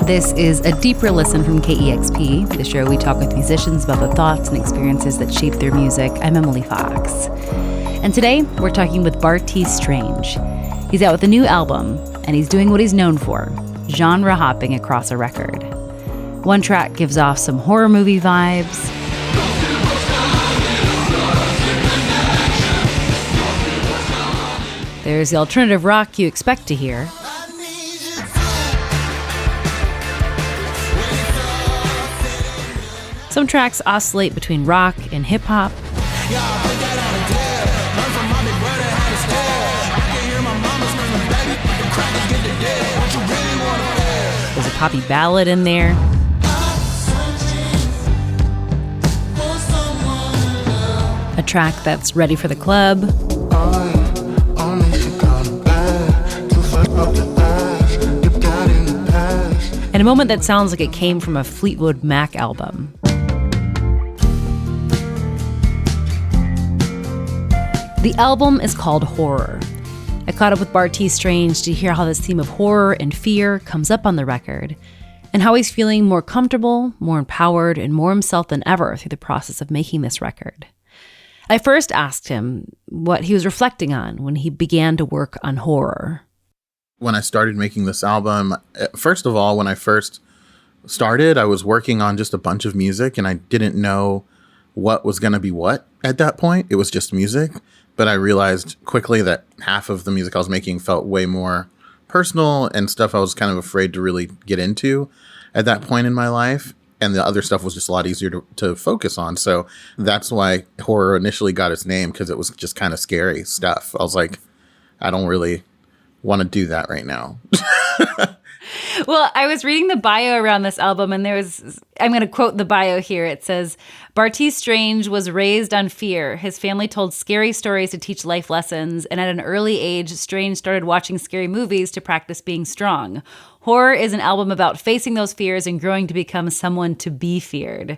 This is a deeper listen from KEXP, the show we talk with musicians about the thoughts and experiences that shape their music. I'm Emily Fox. And today, we're talking with Bartees Strange. He's out with a new album, and he's doing what he's known for, genre hopping across a record. One track gives off some horror movie vibes. There's the alternative rock you expect to hear. Some tracks oscillate between rock and hip-hop. There's a poppy ballad in there. A track that's ready for the club. And a moment that sounds like it came from a Fleetwood Mac album. The album is called Horror. I caught up with Bartees Strange to hear how this theme of horror and fear comes up on the record, and how he's feeling more comfortable, more empowered, and more himself than ever through the process of making this record. I first asked him what he was reflecting on when he began to work on Horror. When I started making this album, first of all, when I first started, I was working on just a bunch of music, and I didn't know what was going to be what at that point. It was just music. But I realized quickly that half of the music I was making felt way more personal and stuff I was kind of afraid to really get into at that point in my life. And the other stuff was just a lot easier to focus on. So that's why Horror initially got its name, because it was just kind of scary stuff. I was like, I don't really want to do that right now. Well, I was reading the bio around this album, and I'm going to quote the bio here. It says, Bartees Strange was raised on fear. His family told scary stories to teach life lessons, and at an early age, Strange started watching scary movies to practice being strong. Horror is an album about facing those fears and growing to become someone to be feared.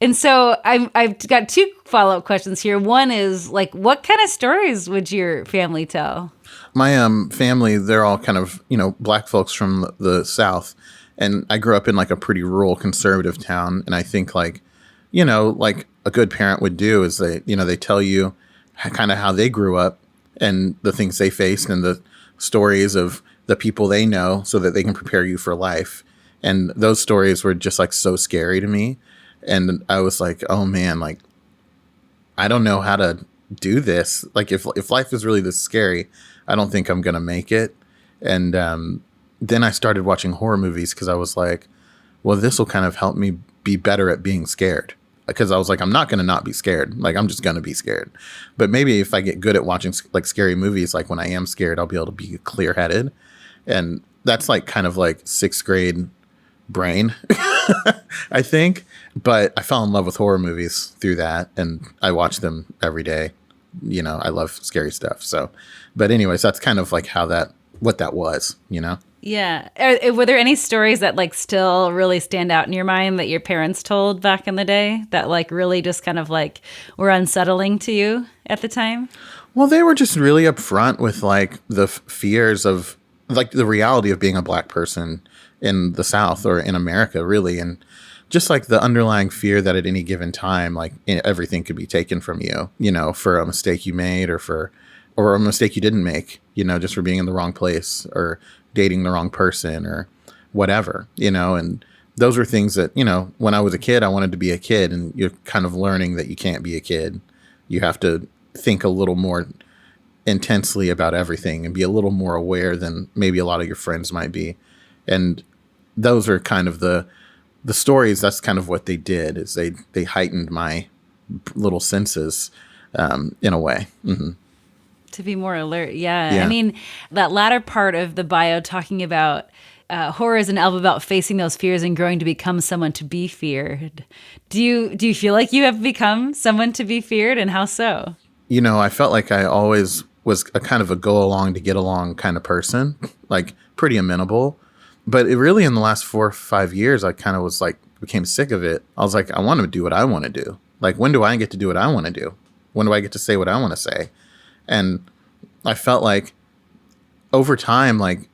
And so I've got two follow-up questions here. One is, like, what kind of stories would your family tell? My family, they're all kind of, black folks from the South. And I grew up in like a pretty rural conservative town. And I think like a good parent would do is they tell you kind of how they grew up and the things they faced and the stories of the people they know so that they can prepare you for life. And those stories were just like so scary to me. And I was like, oh man, like, I don't know how to do this. Like if life is really this scary, I don't think I'm going to make it. And then I started watching horror movies because I was like, well, this will kind of help me be better at being scared. Because I was like, I'm not going to not be scared. Like, I'm just going to be scared. But maybe if I get good at watching like scary movies, like when I am scared, I'll be able to be clear-headed. And that's like kind of like sixth grade brain, I think. But I fell in love with horror movies through that. And I watch them every day. I love scary stuff. So, but anyways, that's kind of like what that was, Yeah. Were there any stories that like still really stand out in your mind that your parents told back in the day that like really just kind of like were unsettling to you at the time? Well, they were just really upfront with like the fears of like the reality of being a black person in the South or in America, really. And just like the underlying fear that at any given time, like everything could be taken from you, for a mistake you made or a mistake you didn't make, just for being in the wrong place or dating the wrong person or whatever, and those were things that, when I was a kid, I wanted to be a kid, and you're kind of learning that you can't be a kid. You have to think a little more intensely about everything and be a little more aware than maybe a lot of your friends might be. And those are kind of the stories. That's kind of what they did, is they heightened my little senses in a way. Mm-hmm. To be more alert. Yeah. I mean, that latter part of the bio talking about horror is an album about facing those fears and growing to become someone to be feared. Do you feel like you have become someone to be feared, and how so? I felt like I always was a kind of a go along to get along kind of person, like pretty amenable. But it really in the last 4 or 5 years, I kind of was like, became sick of it. I was like, I want to do what I want to do. Like, when do I get to do what I want to do? When do I get to say what I want to say? And I felt like over time, like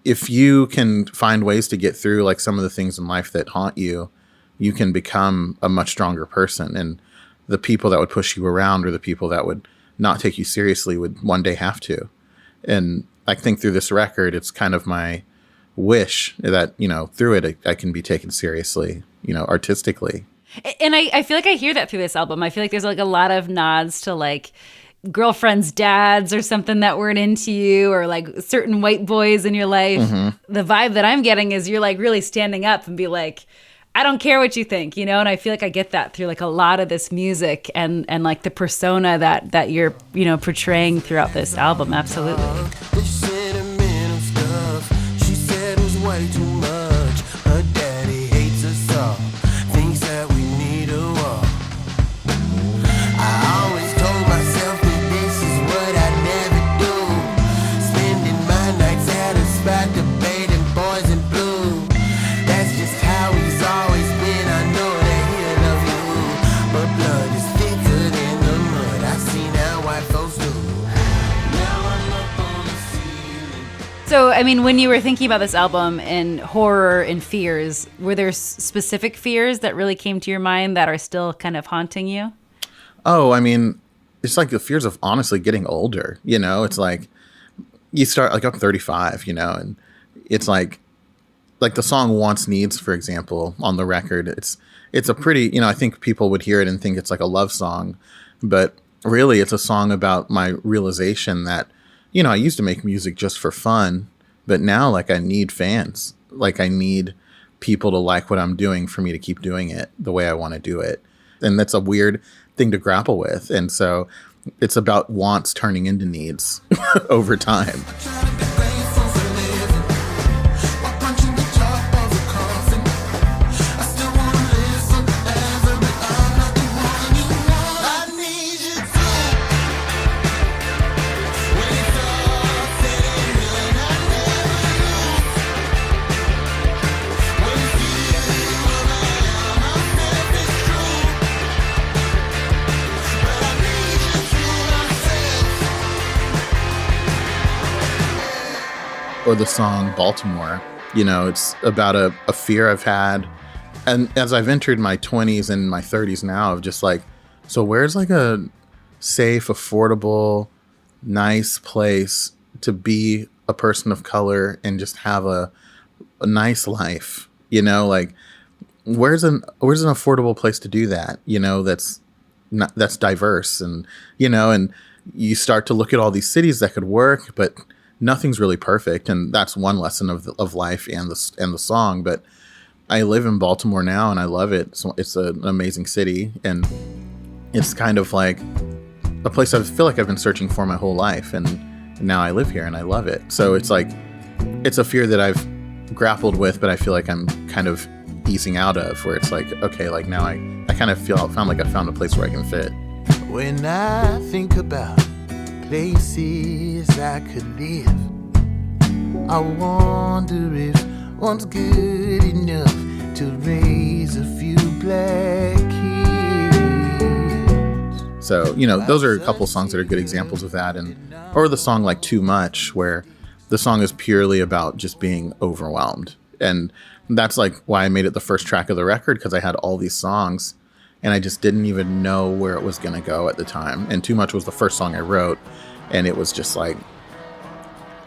if you can find ways to get through like some of the things in life that haunt you, you can become a much stronger person. And the people that would push you around or the people that would not take you seriously would one day have to. And I think through this record, it's kind of my wish that, through it, I can be taken seriously, artistically. And I feel like I hear that through this album. I feel like there's like a lot of nods to like girlfriends' dads or something that weren't into you, or like certain white boys in your life. Mm-hmm. The vibe that I'm getting is you're like really standing up and be like, I don't care what you think, and I feel like I get that through like a lot of this music and like the persona that you're portraying throughout this album. Absolutely. She said it was way too much. Her daddy hates us all. Thinks that we need a wall. I always told myself that this is what I never do. Spending my nights at a spot debating boys in blue. That's just how he's always been. I know that he'll love you, but blood is thicker than the mud. I've seen how white folks do. Now I'm up on the ceiling. So, I mean, when you were thinking about this album and horror and fears, were there specific fears that really came to your mind that are still kind of haunting you? Oh, I mean, it's like the fears of honestly getting older. It's like you start like I'm 35, and it's like the song Wants Needs, for example, on the record. It's a pretty, I think people would hear it and think it's like a love song, but really it's a song about my realization that, I used to make music just for fun, but now like I need fans. Like I need people to like what I'm doing for me to keep doing it the way I want to do it. And that's a weird thing to grapple with. And so it's about wants turning into needs over time. Or the song Baltimore, it's about a fear I've had. And as I've entered my 20s and my 30s now, of just like, so where's like a safe, affordable, nice place to be a person of color and just have a nice life, like where's an affordable place to do that, that's diverse. And, and you start to look at all these cities that could work, but nothing's really perfect, and that's one lesson of life and the song. But I live in Baltimore now, and I love it. So it's an amazing city, and it's kind of like a place I feel like I've been searching for my whole life, and now I live here, and I love it. So it's like it's a fear that I've grappled with, but I feel like I'm kind of easing out of, where it's like, okay, like now I kind of found like I found a place where I can fit. When I think about places I could live, I wonder if one's good enough to raise a few black kids. So, those are a couple songs that are good examples of that. Or the song like Too Much, where the song is purely about just being overwhelmed. And that's like why I made it the first track of the record, because I had all these songs and I just didn't even know where it was going to go at the time. And Too Much was the first song I wrote. And it was just like,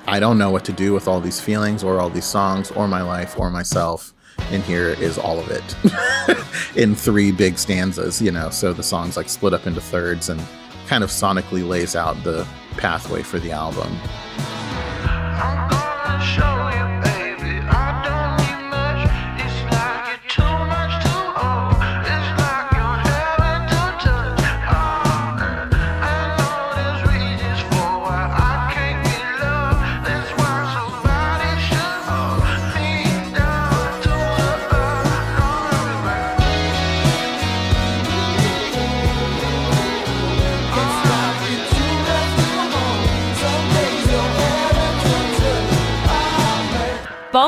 I don't know what to do with all these feelings or all these songs or my life or myself. And here is all of it in 3 big stanzas, So the song's like split up into thirds and kind of sonically lays out the pathway for the album. I'm gonna show you. Your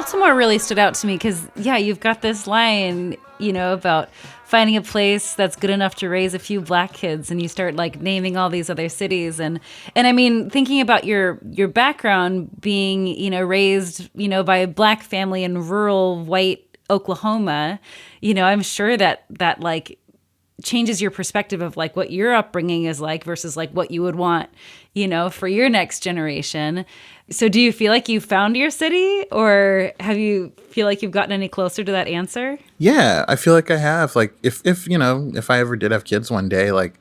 Baltimore really stood out to me because, yeah, you've got this line, about finding a place that's good enough to raise a few black kids, and you start like naming all these other cities. And I mean, thinking about your background being, raised, by a black family in rural white Oklahoma, I'm sure that like changes your perspective of like what your upbringing is like versus like what you would want, for your next generation. So do you feel like you found your city, or have you feel like you've gotten any closer to that answer? Yeah, I feel like I have. Like if I ever did have kids one day, like,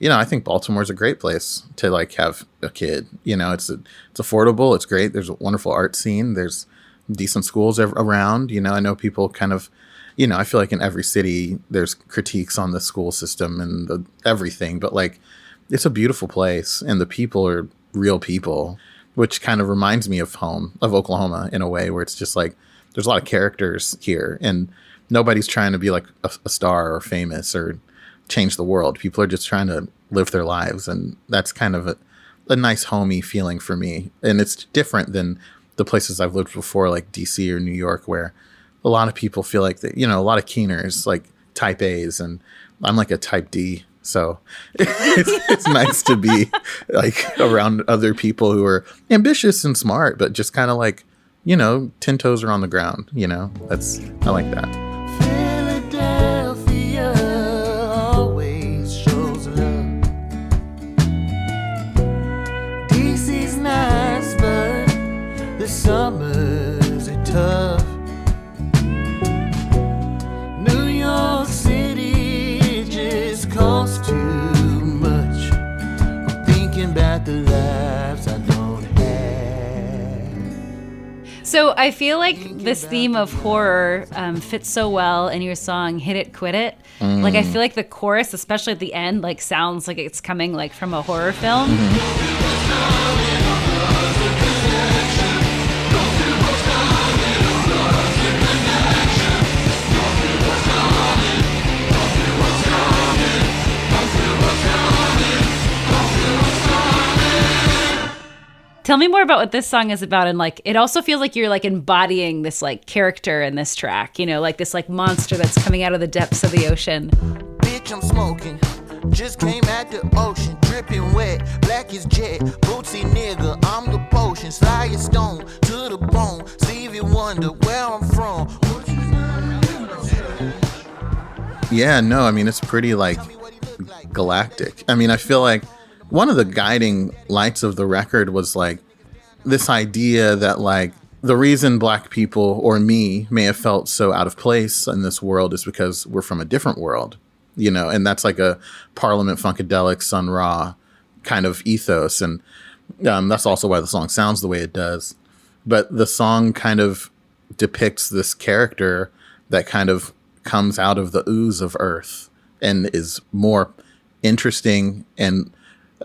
I think Baltimore's a great place to like have a kid. It's affordable, it's great. There's a wonderful art scene. There's decent schools around. I know people kind of, I feel like in every city there's critiques on the school system and everything, but like it's a beautiful place and the people are real people, which kind of reminds me of Oklahoma in a way where it's just like there's a lot of characters here and nobody's trying to be like a star or famous or change the world. People are just trying to live their lives, and that's kind of a nice homey feeling for me. And it's different than the places I've lived before, like DC or New York, where a lot of people feel like that, a lot of keeners, like type A's, and I'm like a type D. So it's nice to be like around other people who are ambitious and smart, but just kind of like, 10 toes are on the ground, I like that. Philadelphia always shows love. DC's nice, but the summers are tough. New York City just costs too much. I'm thinking about the lives I don't have. So I feel like this theme of horror fits so well in your song "Hit It, Quit It." Like I feel like the chorus, especially at the end, like sounds like it's coming like from a horror film. Tell me more about what this song is about, and like it also feels like you're like embodying this like character in this track, like this like monster that's coming out of the depths of the ocean. Bitch, I'm smoking. Just came at the ocean, dripping wet, black as jet, bootsy nigga, I'm the potion, sly as stone, to the bone, Stevie Wonder, where I'm from. Yeah, no, I mean, it's pretty like galactic. I mean, I feel like one of the guiding lights of the record was like this idea that like the reason black people or me may have felt so out of place in this world is because we're from a different world, and that's like a Parliament Funkadelic Sun Ra kind of ethos. And that's also why the song sounds the way it does. But the song kind of depicts this character that kind of comes out of the ooze of Earth and is more interesting and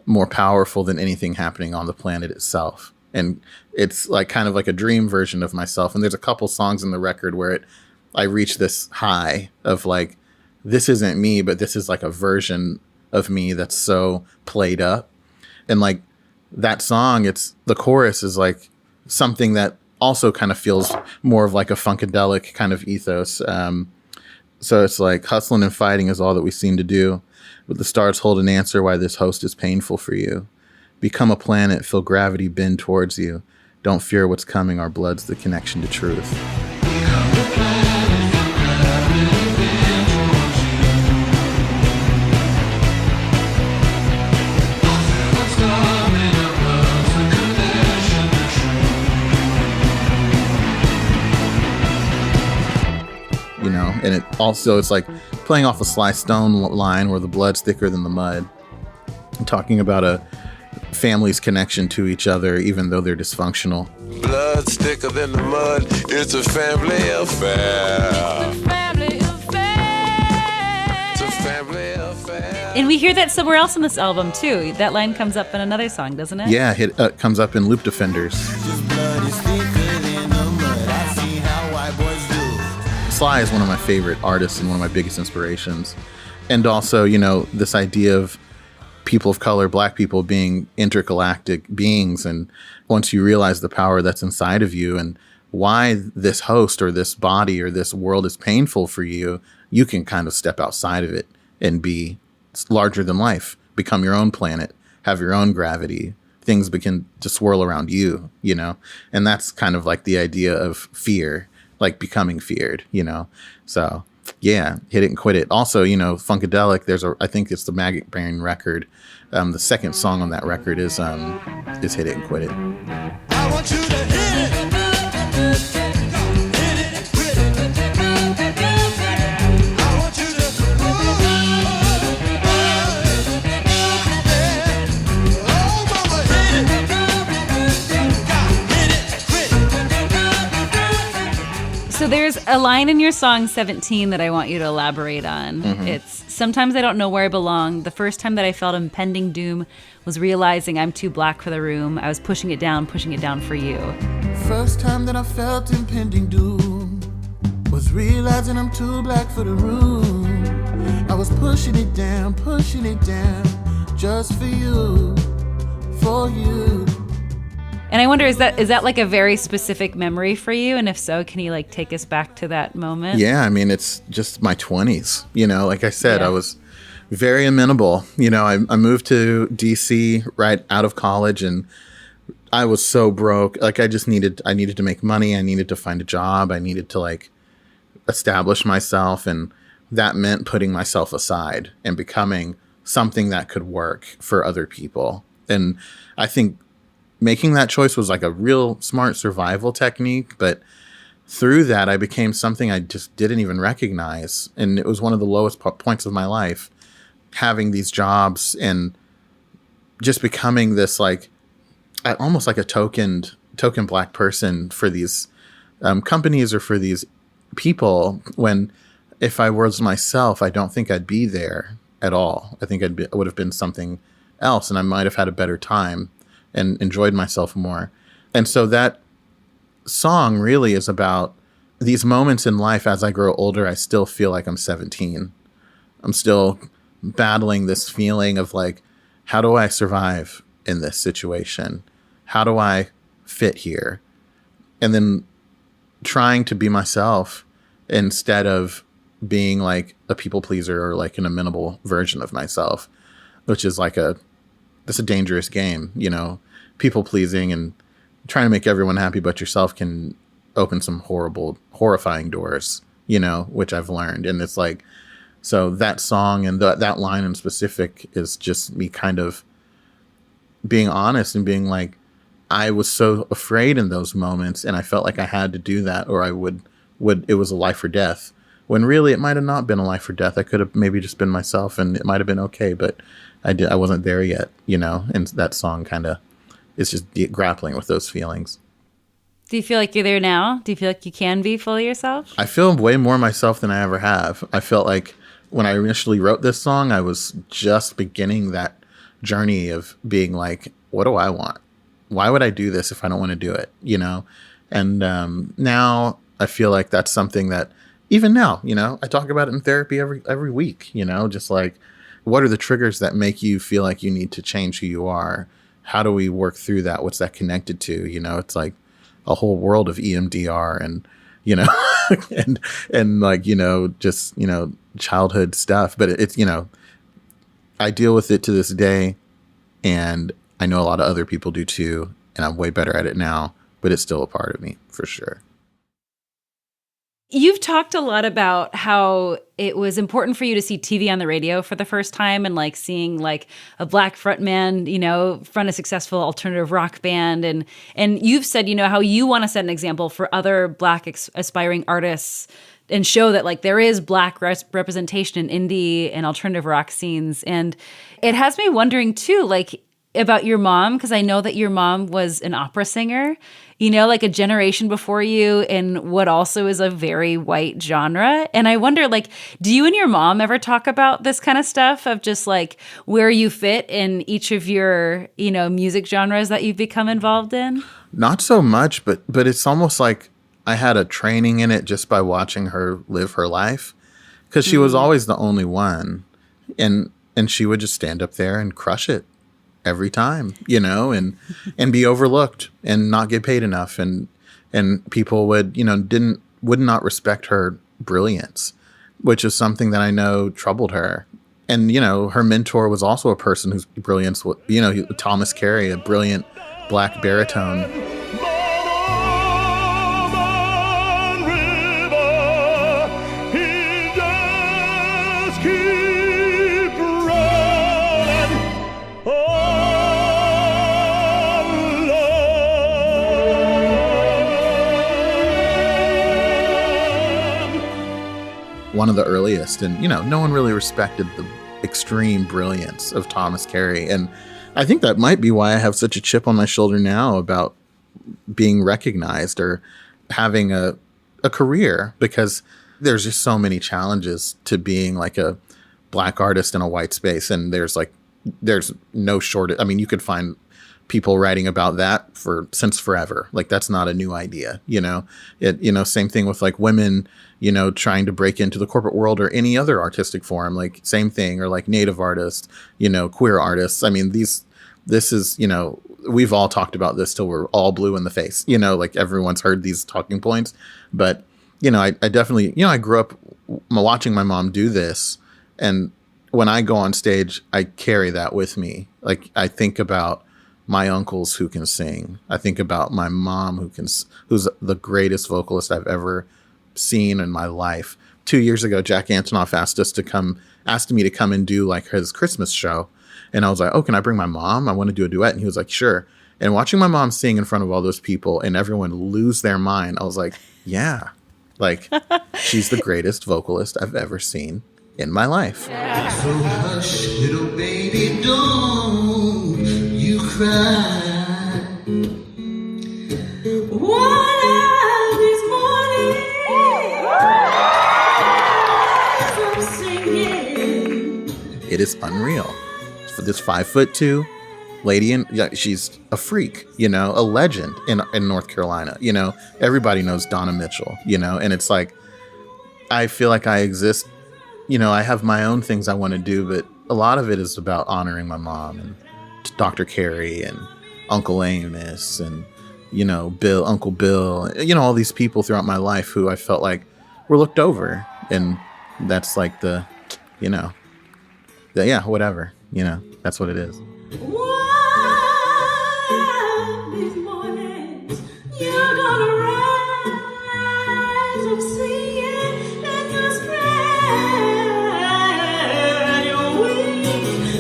more powerful than anything happening on the planet itself. And it's like kind of like a dream version of myself. And there's a couple songs in the record where I reach this high of like, this isn't me, but this is like a version of me that's so played up. And like that song, the chorus is like something that also kind of feels more of like a funkadelic kind of ethos. So it's like hustling and fighting is all that we seem to do. But the stars hold an answer why this host is painful for you. Become a planet, feel gravity bend towards you. Don't fear what's coming, our blood's the connection to truth. And it's like playing off a Sly Stone line where the blood's thicker than the mud. I'm talking about a family's connection to each other, even though they're dysfunctional. Blood's thicker than the mud. It's a family affair. It's a family affair. And we hear that somewhere else in this album too. That line comes up in another song, doesn't it? Yeah, it comes up in Loop Defenders. Sly is one of my favorite artists and one of my biggest inspirations. And also, this idea of people of color, black people being intergalactic beings. And once you realize the power that's inside of you and why this host or this body or this world is painful for you, you can kind of step outside of it and be larger than life, become your own planet, have your own gravity. Things begin to swirl around you, you know? And that's kind of like the idea of fear, like becoming feared, you know? So yeah, Hit It and Quit It. Also, you know, Funkadelic, I think it's the Maggot Brain record. The second song on that record is Hit It and Quit It. I want you to hit it. Hit it and quit it. I want you to oh mama, hit it. Hit it and quit it. So there's a line in your song 17 that I want you to elaborate on. It's, sometimes I don't know where I belong. The first time that I felt impending doom was realizing I'm too black for the room. I was pushing it down for you. First time that I felt impending doom was realizing I'm too black for the room. I was pushing it down just for you, for you. And I wonder, is that like a very specific memory for you? And if so, can you like take us back to that moment? Yeah, I mean, it's just my 20s. You know, like I said, Yeah. I was very amenable. You know, I moved to DC right out of college, and I was so broke. Like I needed to make money. I needed to find a job. I needed to like establish myself. And that meant putting myself aside and becoming something that could work for other people. And I think making that choice was like a real smart survival technique. But through that, I became something I just didn't even recognize. And it was one of the lowest points of my life, having these jobs and just becoming this like almost like a token black person for these companies or for these people, when if I was myself, I don't think I'd be there at all. I think I would have been something else, and I might have had a better time and enjoyed myself more. And so that song really is about these moments in life. As I grow older, I still feel like I'm 17. I'm still battling this feeling of like, how do I survive in this situation? How do I fit here? And then trying to be myself instead of being like a people pleaser or like an amenable version of myself, which is like that's a dangerous game, you know. People pleasing and trying to make everyone happy but yourself can open some horrifying doors, you know, which I've learned. And it's like, so that song and that line in specific is just me kind of being honest and being like, I was so afraid in those moments, and I felt like I had to do that, or I would it was a life or death. When really it might have not been a life or death. I could have maybe just been myself, and it might have been okay. But I wasn't there yet, you know. And that song kind of is just grappling with those feelings. Do you feel like you're there now? Do you feel like you can be fully yourself? I feel way more myself than I ever have. I felt like when I initially wrote this song, I was just beginning that journey of being like, what do I want? Why would I do this if I don't want to do it? You know? And now I feel like that's something that even now, you know, I talk about it in therapy every week, you know, just like, what are the triggers that make you feel like you need to change who you are? How do we work through that? What's that connected to? You know, it's like a whole world of EMDR and, you know, and like, you know, just, you know, childhood stuff. But it's, you know, I deal with it to this day, and I know a lot of other people do too, and I'm way better at it now, but it's still a part of me for sure. You've talked a lot about how it was important for you to see TV on the radio for the first time, and like seeing like a black frontman, you know, front a successful alternative rock band. And you've said, you know, how you want to set an example for other black aspiring artists and show that like there is black representation in indie and alternative rock scenes. And it has me wondering too, like about your mom, because I know that your mom was an opera singer, you know, like a generation before you in what also is a very white genre. And I wonder, like, do you and your mom ever talk about this kind of stuff of just like where you fit in each of your, you know, music genres that you've become involved in? Not so much, but it's almost like I had a training in it just by watching her live her life, because she was always the only one, and she would just stand up there and crush it every time, you know, and be overlooked and not get paid enough. And and people would, would not respect her brilliance, which is something that I know troubled her. And, her mentor was also a person whose brilliance, Thomas Carey, a brilliant black baritone. One of the earliest, and no one really respected the extreme brilliance of Thomas Carey. And I think that might be why I have such a chip on my shoulder now about being recognized or having a career, because there's just so many challenges to being like a black artist in a white space. And there's no shortage. I mean, you could find people writing about that since forever. Like, that's not a new idea, same thing with like women, trying to break into the corporate world or any other artistic form, like same thing, or like Native artists, queer artists. I mean, this is, we've all talked about this till we're all blue in the face, like everyone's heard these talking points. But, I definitely, I grew up watching my mom do this. And when I go on stage, I carry that with me. Like, I think about my uncles who can sing. I think about my mom who's the greatest vocalist I've ever seen in my life. 2 years ago, Jack Antonoff asked me to come and do like his Christmas show. And I was like, oh, can I bring my mom? I want to do a duet. And he was like, sure. And watching my mom sing in front of all those people and everyone lose their mind, I was like, yeah, like she's the greatest vocalist I've ever seen in my life. So hush, little baby, don't you cry. One of these mornings, I'm singing. It is unreal. For this 5'2" lady, and she's a freak, a legend in North Carolina. Everybody knows Donna Mitchell, and it's like, I feel like I exist. I have my own things I want to do, but a lot of it is about honoring my mom and Dr. Carey and Uncle Amos and, Uncle Bill, all these people throughout my life who I felt like were looked over. And that's like whatever, that's what it is. One of these mornings, you're gonna rise up singing and you'll spread your wings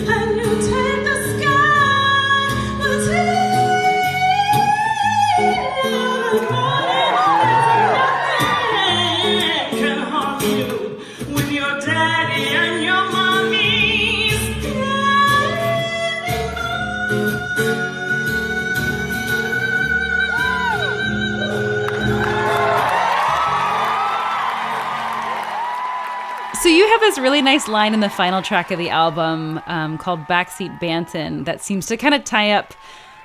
and you'll take the sky with a nothing can harm you with your daddy and your mommy's So you have this really nice line in the final track of the album called Backseat Bantin' that seems to kind of tie up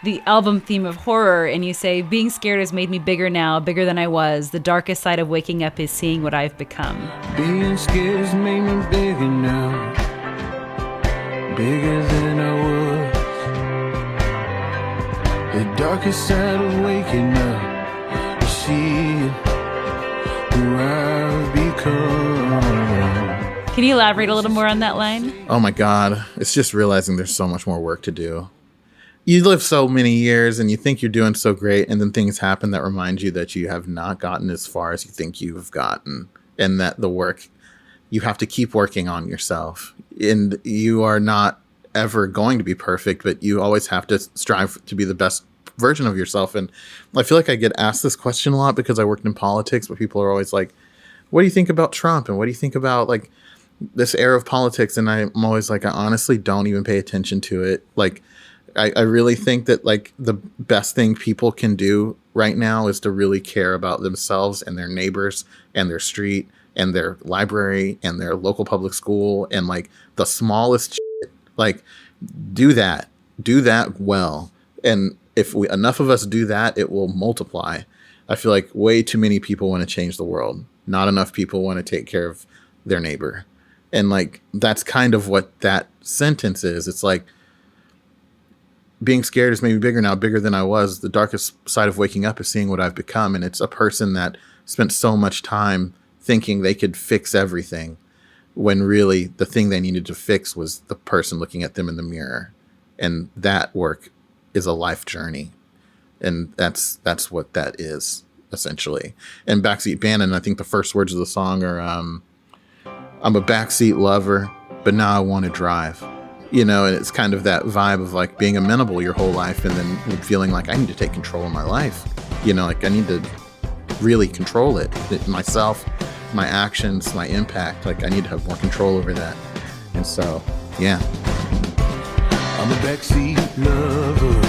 the album theme of horror. And you say, being scared has made me bigger now, bigger than I was. The darkest side of waking up is seeing what I've become. Being scared has made me bigger now, bigger than I was. The darkest side of waking up is seeing who I've become. Can you elaborate a little more on that line? Oh my God. It's just realizing there's so much more work to do. You live so many years and you think you're doing so great, and then things happen that remind you that you have not gotten as far as you think you have gotten, and that the work, you have to keep working on yourself. And you are not ever going to be perfect, but you always have to strive to be the best version of yourself. And I feel like I get asked this question a lot because I worked in politics, but people are always like, what do you think about Trump? And what do you think about like this era of politics? And I'm always like, I honestly don't even pay attention to it. Like, I really think that like the best thing people can do right now is to really care about themselves and their neighbors and their street and their library and their local public school and like the smallest shit. Like, do that well. And if enough of us do that, it will multiply. I feel like way too many people want to change the world. Not enough people want to take care of their neighbor. And like, that's kind of what that sentence is. It's like, being scared is maybe bigger now, bigger than I was. The darkest side of waking up is seeing what I've become. And it's a person that spent so much time thinking they could fix everything when really the thing they needed to fix was the person looking at them in the mirror. And that work is a life journey. And that's what that is, essentially. And Backseat Bandit, I think the first words of the song are, I'm a backseat lover, but now I want to drive. You know, and it's kind of that vibe of like being amenable your whole life and then feeling like I need to take control of my life. You know, like I need to really control it, myself, my actions, my impact. Like I need to have more control over that. And so, yeah. I'm a backseat lover.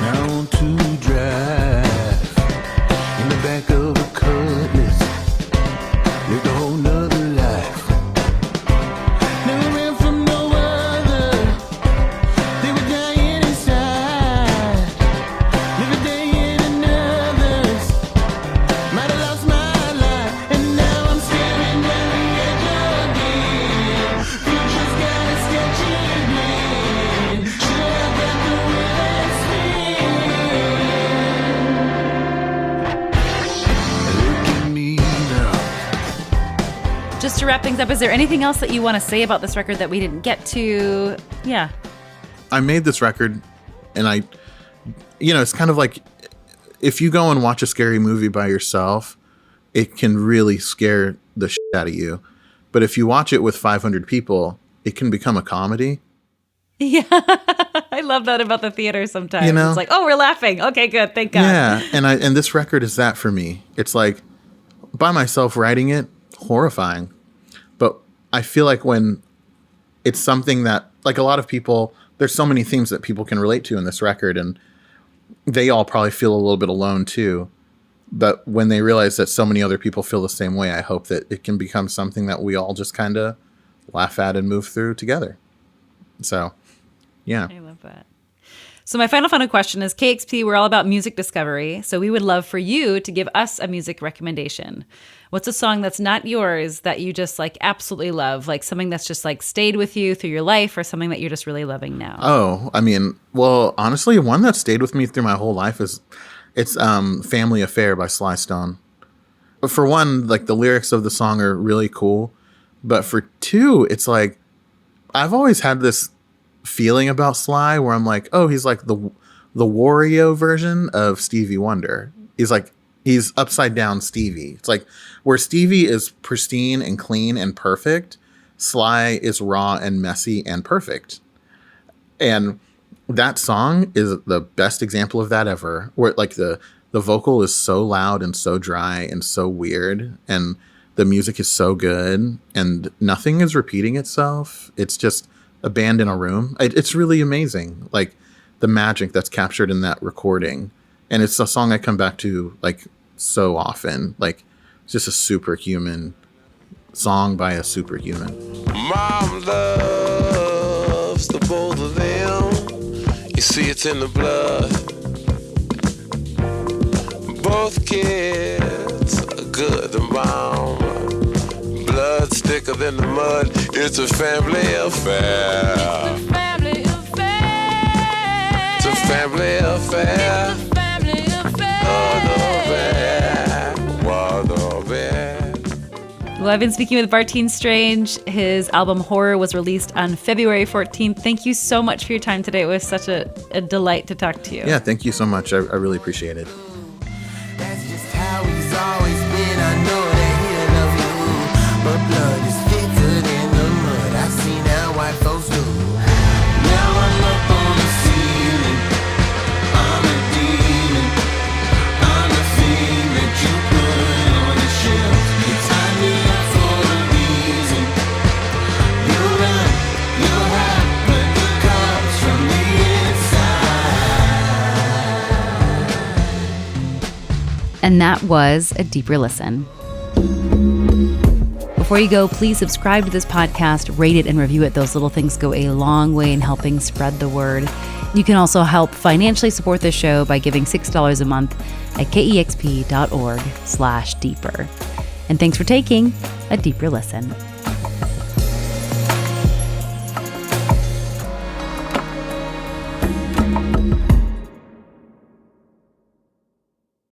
Now I want to drive in the back of a Cutlass. Lived a whole nother life. Never ran from no other. They were dying inside. Live a day in another's. Might have lost my life, and now I'm staring down the edge again. Future's got a sketchy grin. Should have got the wheel spin. Look at me now. Just to wrap things up, is there anything else that you want to say about this record that we didn't get to? Yeah. I made this record and it's kind of like if you go and watch a scary movie by yourself, it can really scare the shit out of you. But if you watch it with 500 people, it can become a comedy. Yeah. I love that about the theater sometimes. You know? It's like, oh, we're laughing. Okay, good. Thank God. Yeah. And this record is that for me. It's like by myself writing it, horrifying. But I feel like when it's something that like a lot of people, there's so many themes that people can relate to in this record, and they all probably feel a little bit alone too. But when they realize that so many other people feel the same way, I hope that it can become something that we all just kind of laugh at and move through together. So, yeah. I love that. So my final question is, KEXP, we're all about music discovery. So we would love for you to give us a music recommendation. What's a song that's not yours that you just like absolutely love? Like something that's just like stayed with you through your life or something that you're just really loving now? Oh, I mean, well, honestly, one that stayed with me through my whole life is Family Affair by Sly Stone. But for one, like the lyrics of the song are really cool. But for two, it's like I've always had this feeling about Sly where I'm like, oh, he's like the Wario version of Stevie Wonder. He's upside down Stevie. It's like where Stevie is pristine and clean and perfect, Sly is raw and messy and perfect. And that song is the best example of that ever, where like the vocal is so loud and so dry and so weird, and the music is so good and nothing is repeating itself. It's just a band in a room. It's really amazing. Like the magic that's captured in that recording. And it's a song I come back to like so often. Like it's just a superhuman song by a superhuman. Mom loves the both of them. You see it's in the blood. Both kids are good and bomb. Blood thicker than the mud. It's a family affair. It's a family affair. It's a family affair. It's a family affair. Well, I've been speaking with Bartees Strange. His album Horror was released on February 14th. Thank you so much for your time today. It was such a delight to talk to you. Yeah, thank you so much. I really appreciate it. That's just how he's always been. I know that he'll love you, but blood is thicker than the mud. I've seen how white folks do. Now I'm up on the ceiling. I'm a demon. I'm the thing that you put on the shelf. You tie me up for a reason. You run, you hide, but the cops from the inside. And that was a deeper listen. Before you go, please subscribe to this podcast, rate it, and review it. Those little things go a long way in helping spread the word. You can also help financially support this show by giving $6 a month at kexp.org/deeper. And thanks for taking a deeper listen.